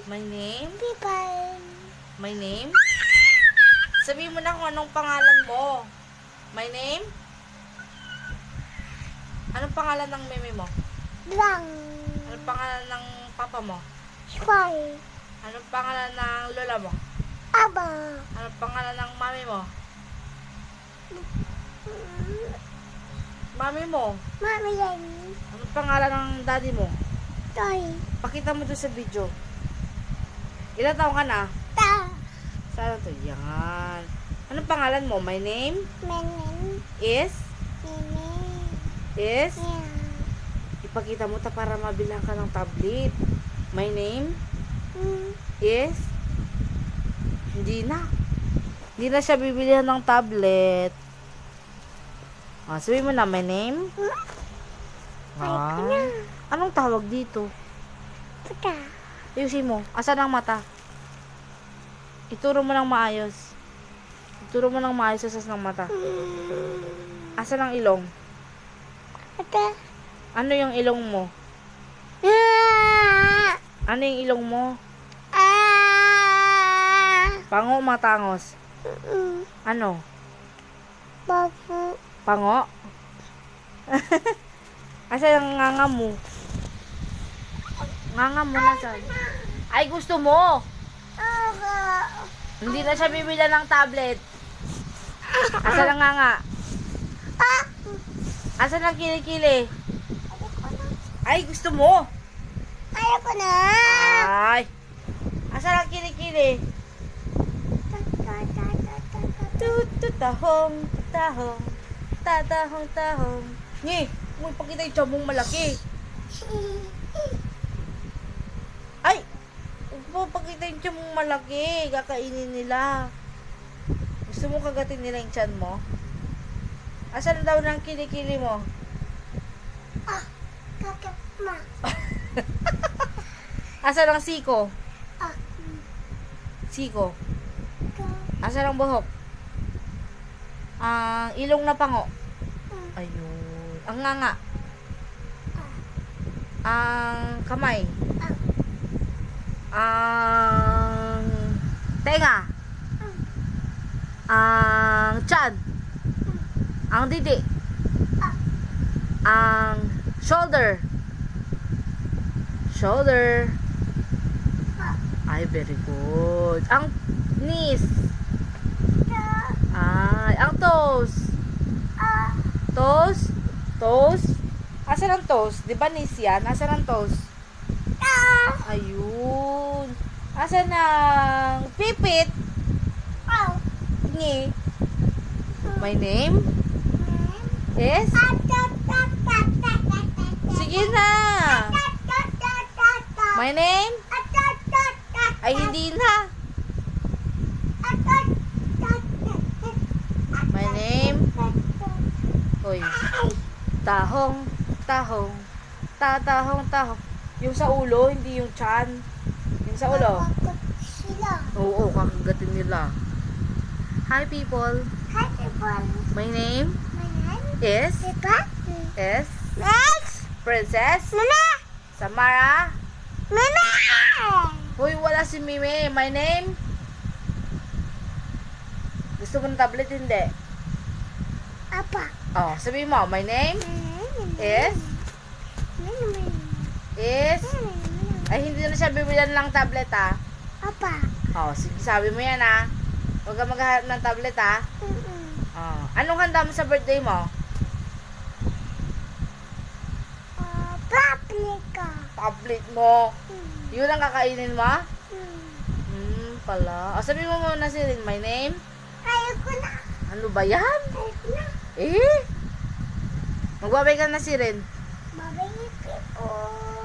My name? People. My name? Sabihin mo na kung anong pangalan mo. My name? Anong pangalan ng meme mo? Lang. Anong pangalan ng papa mo? Square. Anong pangalan ng lola mo? Aba. Anong pangalan ng mami mo? Mami mo? Mami yan. Anong pangalan ng daddy mo? Toy. Pakita mo doon sa video. Ilan taong ka na? Ta. Saan to? Yan. Anong pangalan mo? My name Menin. is? Menin. Is? Yeah. Ipakita mo ta para mabilang ka ng tablet. My name Hmm. is? Hindi na. Hindi na siya bibilihan ng tablet. Sabihin mo na, my name? Ah, anong tawag dito? Puta. Ayusin mo. Asan ang mata? Ituro mo ng maayos. Ituro mo ng maayos sa ng mata. Asan ang ilong? Puta. Ano yung ilong mo? Ah. Ano yung ilong mo? Ah. Pango, matangos. Ano? Babu. Pango? Asan ang nganga mo? Nganga mo na saan? Ay, gusto mo! Aga. Hindi na siya bibila ng tablet. Asan ang nganga? Ah. Asan ang kilikili? Ay, gusto mo! Ayoko na. Ay! Asan ang kilikili? Tututahong, tahong, tatahong, tahong. Ngi, mo ipakita yung tiyan mong malaki. Ay! Huwag mo pakita yung tiyan mong malaki. Kakainin nila. Gusto mo kagatin nila yung tiyan mo? Asan daw ng kilikili mo? Ah. Kakapma. Asan ang siko? Ah. Siko. Asan ang buhok? Ang ilong na pango. Ayun. Ang nganga. Ang kamay. Ang tenga. Ang tiyan. Ang didi. Ang shoulder. Shoulder. Ay, very good. Ang knees. Ay, ang toes. Toes. Toes. Asan ang toes? Di ba knees yan? Asan ang toes? Ayun. Asan ang pipit? Ngi. My name is? Sige na. My name? Ay, hindi na. My name? Hoy. Tahong, tahong, tatahong, tahong. Yung sa ulo, hindi yung tiyan. Yung sa ulo. Sila. Oo, kakagatin nila. Hi, people. Hi, people. My name My name is? is Is? Max. Princess? Mama. Samara? Mama. Hoy, wala si Mimi. My name? Gusto mo ng tablet? Hindi. Apa. Oh, sabihin mo, my name is? Is? Ay, hindi na siya bibilan ng tablet, ah. Apa. Oh, sige, sabi mo yan, ah. Huwag ka maghahanap ng tablet, ah. Oh. Anong handa mo sa birthday mo? Paprika. Tablet mo. Yun ang kakainin mo? Pala. O, sabi mo muna si Rin, my name? Ayoko na. Ano ba yan? Ayoko na. Eh? Magbabay ka na si Rin. Mabay people.